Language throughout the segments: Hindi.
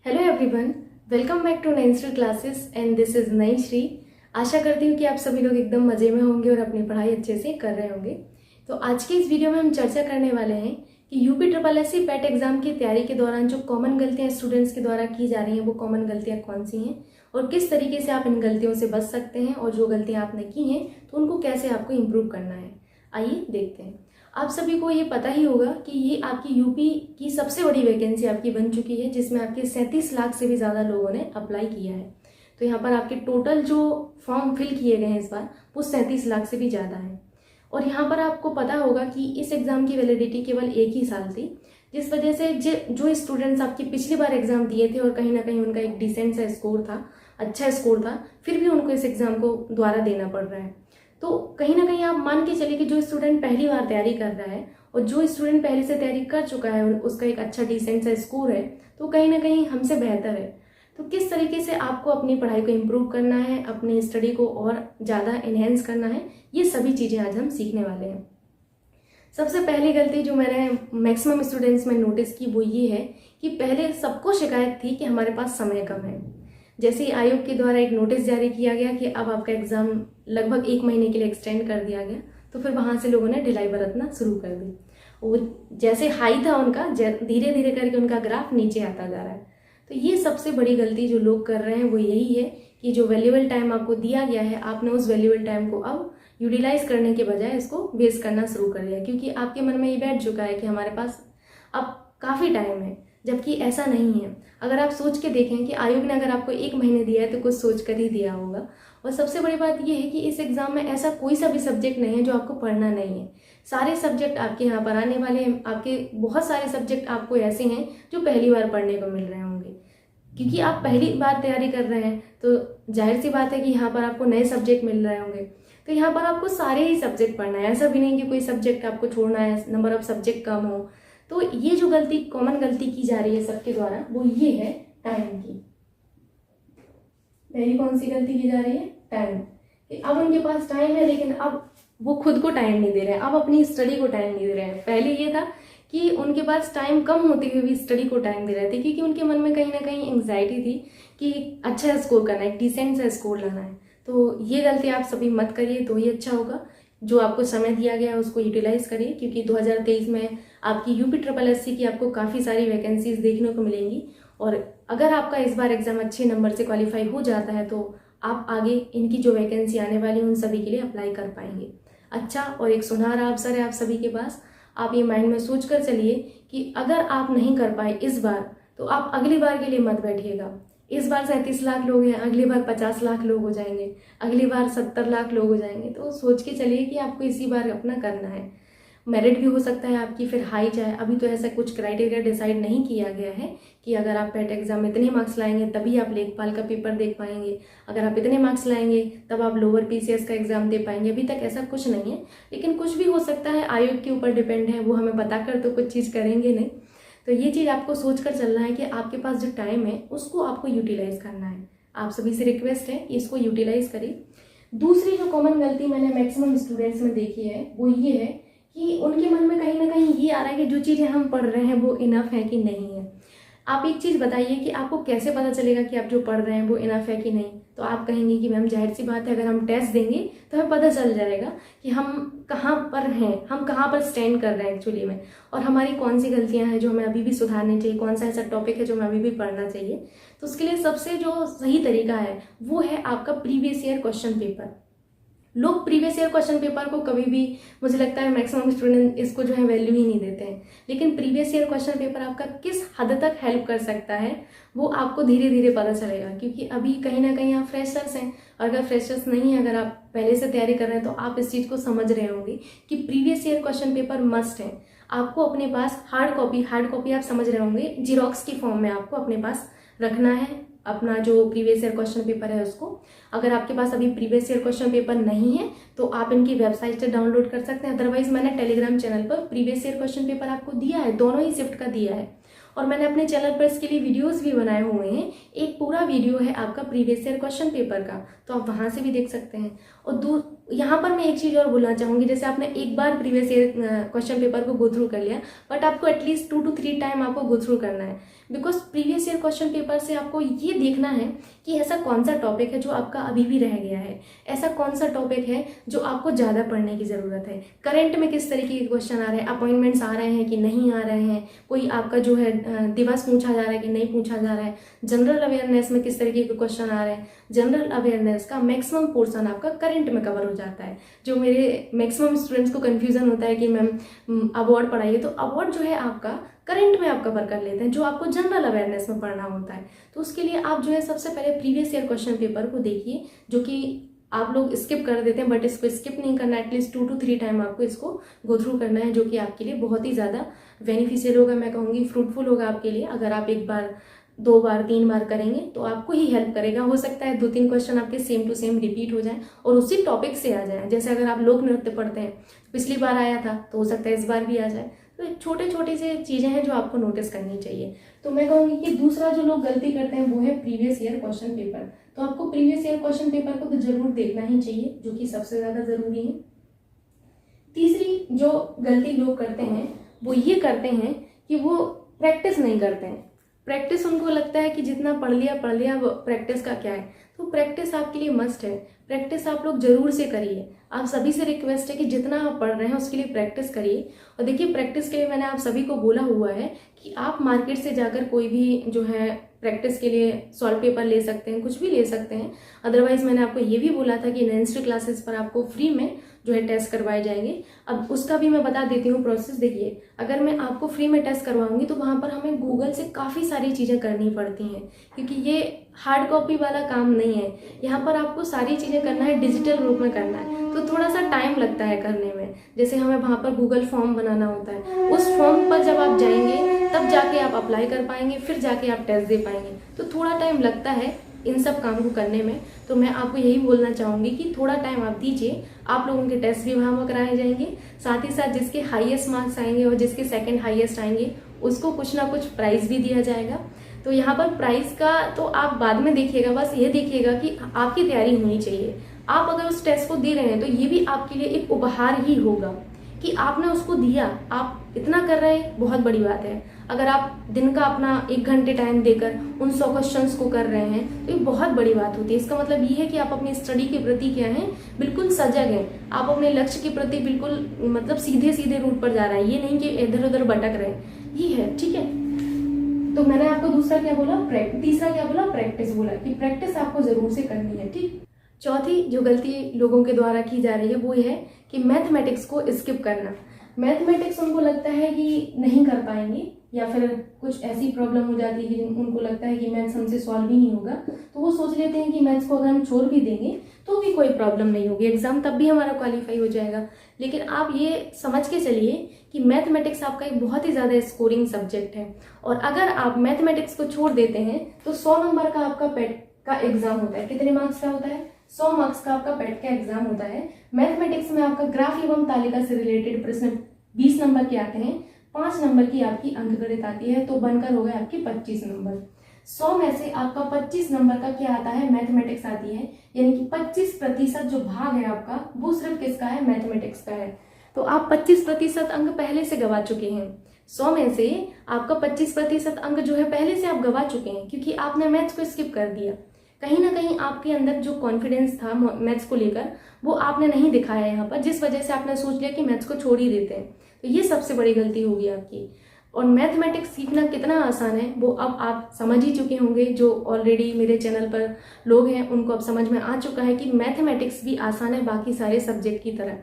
Hello everyone, welcome back to ninth classes and this is नई श्री। आशा करती हूँ कि आप सभी लोग एकदम मज़े में होंगे और अपनी पढ़ाई अच्छे से कर रहे होंगे। तो आज की इस वीडियो में हम चर्चा करने वाले हैं कि UP triple S C PET exam की तैयारी के दौरान जो कॉमन गलतियाँ स्टूडेंट्स के द्वारा की जा रही हैं वो कॉमन गलतियाँ कौन सी हैं और किस तरीके से आप इन गलतियों से बच सकते हैं, और जो गलतियाँ आपने की हैं तो उनको कैसे आपको इम्प्रूव करना है। आइए देखते हैं। आप सभी को ये पता ही होगा कि ये आपकी यूपी की सबसे बड़ी वैकेंसी आपकी बन चुकी है, जिसमें आपके 37 लाख से भी ज़्यादा लोगों ने अप्लाई किया है। तो यहाँ पर आपके टोटल जो फॉर्म फिल किए गए हैं इस बार वो 37 लाख से भी ज़्यादा है। और यहाँ पर आपको पता होगा कि इस एग्ज़ाम की वैलिडिटी केवल 1 ही साल थी, जिस वजह से जो स्टूडेंट्स आपकी पिछली बार एग्ज़ाम दिए थे और कहीं ना कहीं उनका एक डिसेंट सा स्कोर था, अच्छा स्कोर था, फिर भी उनको इस एग्ज़ाम को दोबारा देना पड़ रहा है। तो कहीं ना कहीं आप मान के चलिए कि जो स्टूडेंट पहली बार तैयारी कर रहा है और जो स्टूडेंट पहले से तैयारी कर चुका है उसका एक अच्छा डिसेंट सा स्कोर है, तो कहीं ना कहीं हमसे बेहतर है। तो किस तरीके से आपको अपनी पढ़ाई को इम्प्रूव करना है, अपनी स्टडी को और ज़्यादा इन्हेंस करना है, ये सभी चीज़ें आज हम सीखने वाले हैं। सबसे पहली गलती जो मैंने मैक्सिमम स्टूडेंट्स में नोटिस की वो ये है कि पहले सबको शिकायत थी कि हमारे पास समय कम है। जैसे ही आयोग के द्वारा एक नोटिस जारी किया गया कि अब आपका एग्ज़ाम लगभग 1 महीने के लिए एक्सटेंड कर दिया गया, तो फिर वहाँ से लोगों ने ढिलाई बरतना शुरू कर दी। वो जैसे हाई था उनका, धीरे धीरे करके उनका ग्राफ नीचे आता जा रहा है। तो ये सबसे बड़ी गलती जो लोग कर रहे हैं वो यही है कि जो वैल्यूएबल टाइम आपको दिया गया है, आपने उस वैल्यूएबल टाइम को अब यूटिलाइज करने के बजाय इसको वेस्ट करना शुरू कर दिया, क्योंकि आपके मन में ये बैठ चुका है कि हमारे पास अब काफ़ी टाइम है, जबकि ऐसा नहीं है। अगर आप सोच के देखें कि आयोग ने अगर आपको 1 महीने दिया है तो कुछ सोच कर ही दिया होगा। और सबसे बड़ी बात यह है कि इस एग्ज़ाम में ऐसा कोई सा भी सब्जेक्ट नहीं है जो आपको पढ़ना नहीं है। सारे सब्जेक्ट आपके यहाँ पर आने वाले हैं। आपके बहुत सारे सब्जेक्ट आपको ऐसे हैं जो पहली बार पढ़ने को मिल रहे होंगे, क्योंकि आप पहली बार तैयारी कर रहे हैं। तो जाहिर सी बात है कि यहाँ पर आपको नए सब्जेक्ट मिल रहे होंगे। तो यहाँ पर आपको सारे ही सब्जेक्ट पढ़ना है, ऐसा भी नहीं कि कोई सब्जेक्ट आपको छोड़ना है, नंबर ऑफ सब्जेक्ट कम हो। तो ये जो कॉमन गलती की जा रही है सबके द्वारा वो ये है टाइम की। पहली कौन सी गलती की जा रही है? टाइम। अब उनके पास टाइम है लेकिन अब वो खुद को टाइम नहीं दे रहे हैं, अब अपनी स्टडी को टाइम नहीं दे रहे हैं। पहले ये था कि उनके पास टाइम कम होते हुए भी स्टडी को टाइम दे रहे थे, क्योंकि उनके मन में कहीं ना कहीं एंग्जाइटी थी कि अच्छा स्कोर करना है, डिसेंट सा स्कोर लाना है। तो ये गलती आप सभी मत करिए, तो ही अच्छा होगा। जो आपको समय दिया गया है उसको यूटिलाइज करिए, क्योंकि 2023 में आपकी यूपी ट्रिपल एस सी की आपको काफ़ी सारी वैकेंसीज देखने को मिलेंगी। और अगर आपका इस बार एग्जाम अच्छे नंबर से क्वालिफाई हो जाता है तो आप आगे इनकी जो वैकेंसी आने वाली है उन सभी के लिए अप्लाई कर पाएंगे। अच्छा, और एक सुनहरा अवसर है आप सभी के पास। आप ये माइंड में सोच कर चलिए कि अगर आप नहीं कर पाए इस बार तो आप अगली बार के लिए मत बैठिएगा। इस बार 37 लाख लोग हैं, अगली बार 50 लाख लोग हो जाएंगे, अगली बार 70 लाख लोग हो जाएंगे। तो सोच के चलिए कि आपको इसी बार अपना करना है। मेरिट भी हो सकता है आपकी फिर हाई जाए। अभी तो ऐसा कुछ क्राइटेरिया डिसाइड नहीं किया गया है कि अगर आप पैट एग्जाम में इतने मार्क्स लाएंगे तभी आप लेखपाल का पेपर दे पाएंगे, अगर आप इतने मार्क्स लाएंगे तब आप लोअर पीसीएस का एग्जाम दे पाएंगे। अभी तक ऐसा कुछ नहीं है, लेकिन कुछ भी हो सकता है। आयोग के ऊपर डिपेंड है, वो हमें बताकर तो कुछ चीज़ करेंगे नहीं। तो ये चीज़ आपको सोच कर चलना है कि आपके पास जो टाइम है उसको आपको यूटिलाइज करना है। आप सभी से रिक्वेस्ट है कि इसको यूटिलाइज करिए। दूसरी जो कॉमन गलती मैंने मैक्सिमम स्टूडेंट्स में देखी है वो ये है कि उनके मन में कहीं ना कहीं ये आ रहा है कि जो चीज़ें हम पढ़ रहे हैं वो इनफ है कि नहीं है। आप एक चीज़ बताइए कि आपको कैसे पता चलेगा कि आप जो पढ़ रहे हैं वो इनफ है कि नहीं। तो आप कहेंगे कि मैम जाहिर सी बात है, अगर हम टेस्ट देंगे तो हमें पता चल जाएगा कि हम कहाँ पर हैं, हम कहाँ पर स्टैंड कर रहे हैं एक्चुअली में, और हमारी कौन सी गलतियाँ हैं जो हमें अभी भी सुधारनी चाहिए, कौन सा ऐसा टॉपिक है जो हमें अभी भी पढ़ना चाहिए। तो उसके लिए सबसे जो सही तरीका है वो है आपका प्रीवियस ईयर क्वेश्चन पेपर। लोग प्रीवियस ईयर क्वेश्चन पेपर को कभी भी, मुझे लगता है मैक्सिमम स्टूडेंट इसको जो है वैल्यू ही नहीं देते हैं। लेकिन प्रीवियस ईयर क्वेश्चन पेपर आपका किस हद तक हेल्प कर सकता है वो आपको धीरे धीरे पता चलेगा, क्योंकि अभी कहीं ना कहीं आप फ्रेशर्स हैं। और अगर फ्रेशर्स नहीं है, अगर आप पहले से तैयारी कर रहे हैं तो आप इस चीज़ को समझ रहे होंगे कि previous year question paper must है। आपको अपने पास हार्ड कॉपी आप समझ रहे होंगे, जीरोक्स की फॉर्म में आपको अपने पास रखना है अपना जो प्रीवियस ईयर क्वेश्चन पेपर है उसको। अगर आपके पास अभी प्रीवियस ईयर क्वेश्चन पेपर नहीं है तो आप इनकी वेबसाइट से डाउनलोड कर सकते हैं। अदरवाइज मैंने टेलीग्राम चैनल पर प्रीवियस ईयर क्वेश्चन पेपर आपको दिया है, दोनों ही शिफ्ट का दिया है। और मैंने अपने चैनल पर इसके लिए वीडियोस भी बनाए हुए हैं। एक पूरा वीडियो है आपका प्रीवियस ईयर क्वेश्चन पेपर का, तो आप वहां से भी देख सकते हैं। और यहाँ पर मैं एक चीज़ और बोलना चाहूँगी, जैसे आपने एक बार प्रीवियस ईयर क्वेश्चन पेपर को गो थ्रू कर लिया, बट आपको एटलीस्ट 2 to 3 टाइम आपको गो थ्रू करना है, because previous year question paper से आपको ये देखना है कि ऐसा कौन सा टॉपिक है जो आपका अभी भी रह गया है, ऐसा कौन सा टॉपिक है जो आपको ज़्यादा पढ़ने की ज़रूरत है, करंट में किस तरीके के क्वेश्चन आ रहे हैं, अपॉइंटमेंट्स आ रहे हैं कि नहीं आ रहे हैं, कोई आपका जो है दिवस पूछा जा रहा है कि नहीं पूछा जा रहा है, जनरल अवेयरनेस में किस तरीके के क्वेश्चन आ रहे हैं। जनरल अवेयरनेस का मैक्सिमम पोर्शन आपका करंट में कवर हो जाता है। जो मेरे मैक्सिमम स्टूडेंट्स को कंफ्यूजन होता है कि मैम अवार्ड पढ़ाइए, तो अवार्ड जो है आपका करंट में आप कवर कर लेते हैं, जो आपको जनरल अवेयरनेस में पढ़ना होता है। तो उसके लिए आप जो है सबसे पहले प्रीवियस ईयर क्वेश्चन पेपर को देखिए, जो कि आप लोग स्किप कर देते हैं, बट इसको स्किप नहीं करना, एटलीस्ट 2 to 3 टाइम आपको इसको गो थ्रू करना है, जो कि आपके लिए बहुत ही ज़्यादा बेनिफिशियल होगा, मैं कहूँगी फ्रूटफुल होगा आपके लिए। अगर आप एक बार, 2 बार, 3 बार करेंगे तो आपको ही हेल्प करेगा। हो सकता है 2-3 क्वेश्चन आपके सेम टू सेम रिपीट हो जाए और उसी टॉपिक से आ जाए। जैसे अगर आप लोक नृत्य पढ़ते हैं, पिछली बार आया था तो हो सकता है इस बार भी आ जाए। तो छोटे छोटे से चीज़ें हैं जो आपको नोटिस करनी चाहिए। तो मैं कहूँगी कि दूसरा जो लोग गलती करते हैं वो है प्रीवियस ईयर क्वेश्चन पेपर। तो आपको प्रीवियस ईयर क्वेश्चन पेपर को तो जरूर देखना ही चाहिए, जो कि सबसे ज़्यादा ज़रूरी है। तीसरी जो गलती लोग करते हैं वो ये करते हैं कि वो प्रैक्टिस नहीं करते हैं। प्रैक्टिस उनको लगता है कि जितना पढ़ लिया, वो प्रैक्टिस का क्या है। तो प्रैक्टिस आपके लिए मस्ट है, प्रैक्टिस आप लोग जरूर से करिए। आप सभी से रिक्वेस्ट है कि जितना आप पढ़ रहे हैं उसके लिए प्रैक्टिस करिए। और देखिए, प्रैक्टिस के लिए मैंने आप सभी को बोला हुआ है कि आप मार्केट से जाकर कोई भी जो है प्रैक्टिस के लिए सॉल्व पेपर ले सकते हैं, कुछ भी ले सकते हैं। अदरवाइज मैंने आपको ये भी बोला था कि नैंसरी क्लासेस पर आपको फ्री में जो है टेस्ट करवाए जाएंगे। अब उसका भी मैं बता देती हूँ प्रोसेस। देखिए, अगर मैं आपको फ्री में टेस्ट करवाऊंगी तो वहाँ पर हमें गूगल से काफ़ी सारी चीज़ें करनी पड़ती हैं, क्योंकि ये हार्ड कॉपी वाला काम नहीं है। यहाँ पर आपको सारी चीज़ें करना है, डिजिटल रूप में करना है, तो थोड़ा सा टाइम लगता है करने में। जैसे हमें वहाँ पर गूगल फॉर्म बनाना होता है, उस फॉर्म पर जब आप जाएंगे तब जाके आप अप्लाई कर पाएंगे, फिर जाके आप टेस्ट दे पाएंगे। तो थोड़ा टाइम लगता है इन सब काम को करने में। तो मैं आपको यही बोलना चाहूँगी कि थोड़ा टाइम आप दीजिए, आप लोगों के टेस्ट भी वहाँ पर कराए जाएंगे। साथ ही साथ जिसके हाईएस्ट मार्क्स आएंगे और जिसके सेकंड हाईएस्ट आएंगे उसको कुछ ना कुछ प्राइज़ भी दिया जाएगा। तो यहाँ पर प्राइस का तो आप बाद में देखिएगा, बस ये देखिएगा कि आपकी तैयारी होनी चाहिए। आप अगर उस टेस्ट को दे रहे हैं तो ये भी आपके लिए एक उपहार ही होगा कि आपने उसको दिया। आप इतना कर रहे हैं, बहुत बड़ी बात है। अगर आप दिन का अपना 1 घंटे टाइम देकर उन 100 क्वेश्चंस को कर रहे हैं तो ये बहुत बड़ी बात होती है। इसका मतलब ये है कि आप अपनी स्टडी के प्रति क्या है, बिल्कुल सजग हैं। आप अपने लक्ष्य के प्रति बिल्कुल मतलब सीधे सीधे रूट पर जा रहे हैं, ये नहीं कि इधर उधर भटक रहे हैं। ये है, ठीक है। तो मैंने आपको दूसरा क्या बोला, तीसरा क्या बोला, प्रैक्टिस बोला कि प्रैक्टिस आपको जरूर से करनी है, ठीक। चौथी जो गलती लोगों के द्वारा की जा रही है वो है कि मैथमेटिक्स को स्किप करना। मैथमेटिक्स उनको लगता है कि नहीं कर पाएंगे, या फिर कुछ ऐसी प्रॉब्लम हो जाती है कि उनको लगता है कि मैथ्स हमसे सॉल्व ही नहीं होगा, तो वो सोच लेते हैं कि मैथ्स को अगर हम छोड़ भी देंगे तो भी कोई प्रॉब्लम नहीं होगी, एग्जाम तब भी हमारा क्वालिफाई हो जाएगा। लेकिन आप ये समझ के चलिए कि मैथमेटिक्स आपका एक बहुत ही ज़्यादा स्कोरिंग सब्जेक्ट है, और अगर आप मैथमेटिक्स को छोड़ देते हैं तो 100 नंबर का आपका पेट का एग्जाम होता है। कितने मार्क्स का होता है? 100 मार्क्स का आपका पेट का एग्जाम होता है। मैथमेटिक्स में आपका ग्राफ एवं तालिका से रिलेटेड प्रश्न 20 नंबर के आते हैं, 5 नंबर की आपकी अंकगणित आती है, तो बनकर हो गए आपके 25 नंबर। 100 में से आपका 25 नंबर का क्या आता है, मैथमेटिक्स आती है, यानी कि 25% जो भाग है आपका वो सिर्फ किसका है, मैथमेटिक्स का है। तो आप 25% अंक पहले से गवा चुके हैं। 100 में से आपका 25% अंक जो है पहले से आप गवा चुके हैं, क्योंकि आपने मैथ्स को स्किप कर दिया। कहीं ना कहीं आपके अंदर जो कॉन्फिडेंस था मैथ्स को लेकर वो आपने नहीं दिखाया यहाँ पर, जिस वजह से आपने सोच लिया कि मैथ्स को छोड़ ही देते हैं। तो ये सबसे बड़ी गलती होगी आपकी। और मैथमेटिक्स सीखना कितना आसान है वो अब आप समझ ही चुके होंगे। जो ऑलरेडी मेरे चैनल पर लोग हैं उनको अब समझ में आ चुका है कि मैथमेटिक्स भी आसान है बाकी सारे सब्जेक्ट की तरह।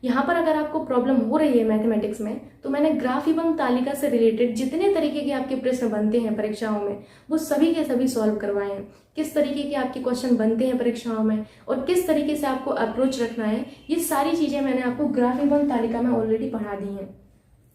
यहाँ पर अगर आपको प्रॉब्लम हो रही है मैथमेटिक्स में, तो मैंने ग्राफ एवं तालिका से रिलेटेड जितने तरीके के आपके प्रश्न बनते हैं परीक्षाओं में वो सभी के सभी सॉल्व करवाए हैं। किस तरीके के आपके क्वेश्चन बनते हैं परीक्षाओं में और किस तरीके से आपको अप्रोच रखना है, ये सारी चीज़ें मैंने आपको ग्राफ एवं तालिका में ऑलरेडी पढ़ा दी हैं।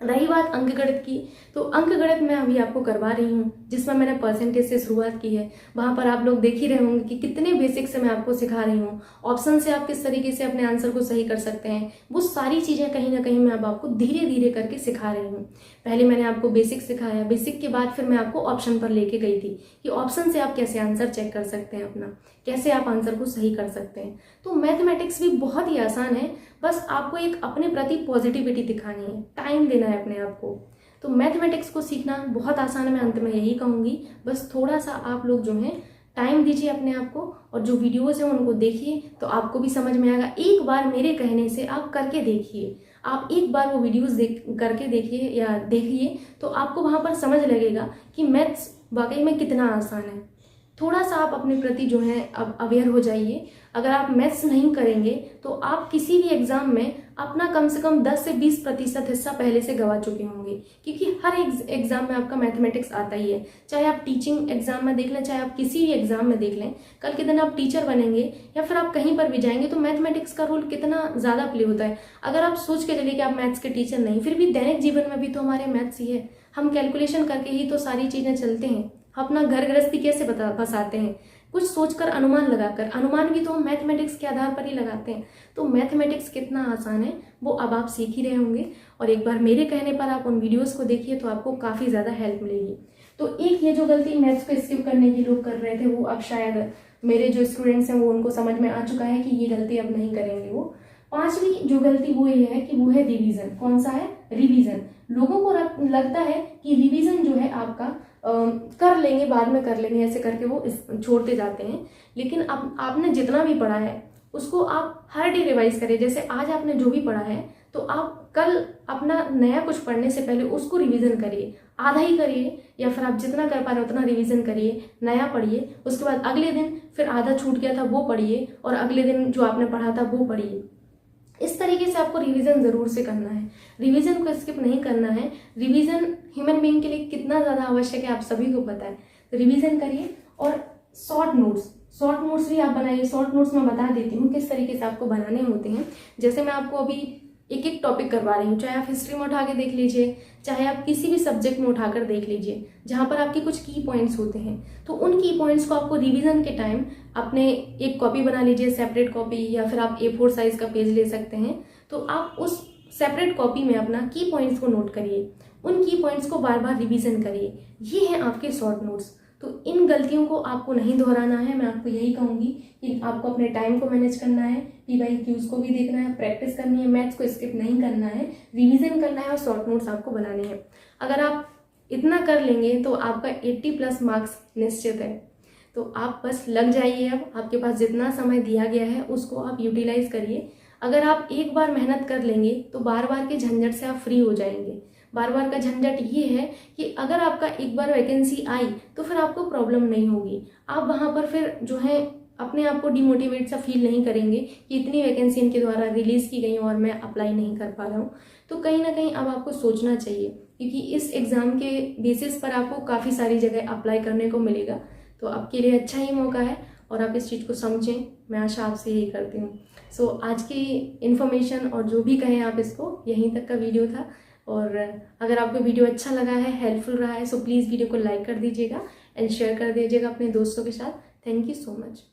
रही बात अंकगणित की, तो अंकगणित मैं अभी आपको करवा रही हूँ, जिसमें मैंने परसेंटेज से शुरुआत की है। वहाँ पर आप लोग देख ही रहे होंगे कि कितने बेसिक से मैं आपको सिखा रही हूँ। ऑप्शन से आप किस तरीके से अपने आंसर को सही कर सकते हैं, वो सारी चीज़ें कहीं ना कहीं मैं अब आपको धीरे धीरे करके सिखा रही हूँ। पहले मैंने आपको बेसिक सिखाया, बेसिक के बाद फिर मैं आपको ऑप्शन पर लेके गई थी कि ऑप्शन से आप कैसे आंसर चेक कर सकते हैं अपना, कैसे आप आंसर को सही कर सकते हैं। तो मैथमेटिक्स भी बहुत ही आसान है, बस आपको एक अपने प्रति पॉजिटिविटी दिखानी है, टाइम देना है अपने आप को। तो मैथमेटिक्स को सीखना बहुत आसान है, मैं अंत में यही कहूँगी। बस थोड़ा सा आप लोग जो हैं टाइम दीजिए अपने आप को, और जो वीडियोज़ हैं उनको देखिए तो आपको भी समझ में आएगा। एक बार मेरे कहने से आप करके देखिए, आप एक बार वो वीडियोज़ करके देखिए या देखिए तो आपको वहाँ पर समझ लगेगा कि मैथ्स वाकई में कितना आसान है। थोड़ा सा आप अपने प्रति जो है अब अवेयर हो जाइए। अगर आप मैथ्स नहीं करेंगे तो आप किसी भी एग्जाम में अपना कम से कम 10 से 20% हिस्सा पहले से गंवा चुके होंगे, क्योंकि हर एग्जाम में आपका मैथमेटिक्स आता ही है। चाहे आप टीचिंग एग्जाम में देख लें, चाहे आप किसी भी एग्जाम में देख लें, कल के दिन आप टीचर बनेंगे या फिर आप कहीं पर भी जाएंगे तो मैथमेटिक्स का रोल कितना ज़्यादा प्ले होता है। अगर आप सोच के चलिए कि आप मैथ्स के टीचर नहीं, फिर भी दैनिक जीवन में भी तो हमारे मैथ्स ही है। हम कैलकुलेशन करके ही तो सारी चीज़ें चलते हैं। अपना घर गृहस्थी कैसे बसाते हैं, कुछ सोचकर, अनुमान लगाकर। अनुमान भी तो हम मैथमेटिक्स के आधार पर ही लगाते हैं। तो मैथमेटिक्स कितना आसान है वो अब आप सीख ही रहे होंगे, और एक बार मेरे कहने पर आप उन वीडियोस को देखिए तो आपको काफ़ी ज़्यादा हेल्प मिलेगी। तो एक ये जो गलती मैथ्स को स्किप करने की लोग कर रहे थे, वो अब शायद मेरे जो स्टूडेंट्स हैं वो उनको समझ में आ चुका है कि ये गलती अब नहीं करेंगे वो। पांचवी जो गलती वो ये है कि वो है रिवीजन। कौन सा है? रिवीजन। लोगों को लगता है कि रिवीजन जो है आपका कर लेंगे, बाद में कर लेंगे, ऐसे करके वो छोड़ते जाते हैं। लेकिन अब आपने जितना भी पढ़ा है उसको आप हर डे रिवाइज करिए। जैसे आज आपने जो भी पढ़ा है तो आप कल अपना नया कुछ पढ़ने से पहले उसको रिवीजन करिए। आधा ही करिए या फिर आप जितना कर पा रहे हो उतना रिवीजन करिए, नया पढ़िए। उसके बाद अगले दिन फिर आधा छूट गया था वो पढ़िए, और अगले दिन जो आपने पढ़ा था वो पढ़िए। इस तरीके से आपको रिवीजन जरूर से करना है, रिवीजन को स्किप नहीं करना है। रिवीजन ह्यूमन बीइंग के लिए कितना ज़्यादा आवश्यक है आप सभी को पता है। तो रिवीजन करिए, और शॉर्ट नोट्स भी आप बनाइए। शॉर्ट नोट्स मैं बता देती हूँ किस तरीके से आपको बनाने होते हैं। जैसे मैं आपको अभी एक एक टॉपिक करवा रही हूँ, चाहे आप हिस्ट्री में उठा के देख लीजिए, चाहे आप किसी भी सब्जेक्ट में उठाकर देख लीजिए, जहाँ पर आपके कुछ की पॉइंट्स होते हैं। तो उन की पॉइंट्स को आपको रिवीजन के टाइम अपने एक कॉपी बना लीजिए, सेपरेट कॉपी, या फिर आप A4 साइज का पेज ले सकते हैं। तो आप उस सेपरेट कॉपी में अपना की पॉइंट्स को नोट करिए, उन की पॉइंट्स को बार बार रिवीजन करिए। ये हैं आपके शॉर्ट नोट्स। तो इन गलतियों को आपको नहीं दोहराना है। मैं आपको यही कहूँगी कि आपको अपने टाइम को मैनेज करना है, PYQs को भी देखना है, प्रैक्टिस करनी है, मैथ्स को स्किप नहीं करना है, रिवीजन करना है, और शॉर्ट नोट्स आपको बनाने हैं। अगर आप इतना कर लेंगे तो आपका 80+ मार्क्स निश्चित है। तो आप बस लग जाइए। अब आपके पास जितना समय दिया गया है उसको आप यूटिलाइज करिए। अगर आप एक बार मेहनत कर लेंगे तो बार बार के झंझट से आप फ्री हो जाएंगे। बार बार का झंझट ये है कि अगर आपका एक बार वैकेंसी आई तो फिर आपको प्रॉब्लम नहीं होगी। आप वहाँ पर फिर जो है अपने आप को डिमोटिवेट सा फील नहीं करेंगे कि इतनी वैकेंसी इनके द्वारा रिलीज़ की गई और मैं अप्लाई नहीं कर पा रहा हूँ। तो कहीं ना कहीं अब आपको सोचना चाहिए, क्योंकि इस एग्ज़ाम के बेसिस पर आपको काफ़ी सारी जगह अप्लाई करने को मिलेगा। तो आपके लिए अच्छा ही मौका है, और आप इस चीज़ को समझें। मैं आशा आपसे यही करती हूँ। सो आज की इन्फॉर्मेशन और जो भी कहें आप, इसको यहीं तक का वीडियो था। और अगर आपको वीडियो अच्छा लगा है, हेल्पफुल रहा है, सो प्लीज़ वीडियो को लाइक कर दीजिएगा एंड शेयर कर दीजिएगा अपने दोस्तों के साथ। Thank you so much.